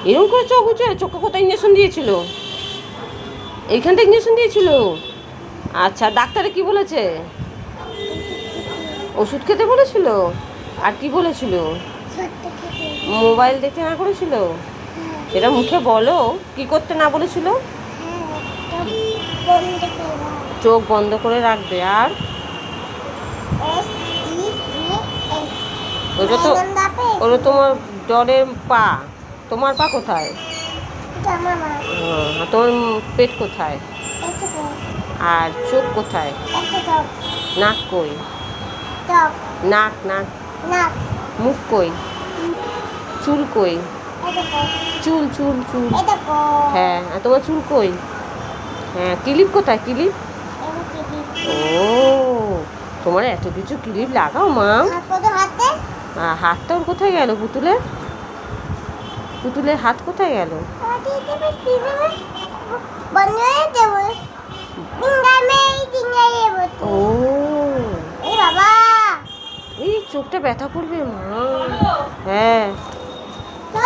এরকম করে চোখ উঁচু চোখে কোথায় ইঞ্জেকশন দিয়েছিল? এইখান থেকে ইঞ্জেকশন দিয়েছিল। আচ্ছা, ডাক্তারে কি বলেছে? ওষুধ খেতে বলেছিল। আর কি বলেছিল? মোবাইল দেখতে না করেছিল? সেটা মুখে বলো, কি করতে না বলেছিল? চোখ বন্ধ করে রাখবে। আর ওটা তো ওটা তোমার জ্বরের পা। তোমার পা কোথায়? আর তোমার পেট কোথায়? আর চোখ কোথায়? নাক কই? নাক নাক মুখ কই? চুল কই? চুল চুল চুল। হ্যাঁ, আর তোমার চুল কই? হ্যাঁ, ক্লিপ কোথায়? ক্লিপ? ও, তোমার এত কিছু ক্লিপ লাগাও মা। হাতটা ওর কোথায় গেল? পুতুলের পুতুলের হাত কোথায় গেল? ও, এই চোখটা ব্যথা করবে মা। হ্যাঁ।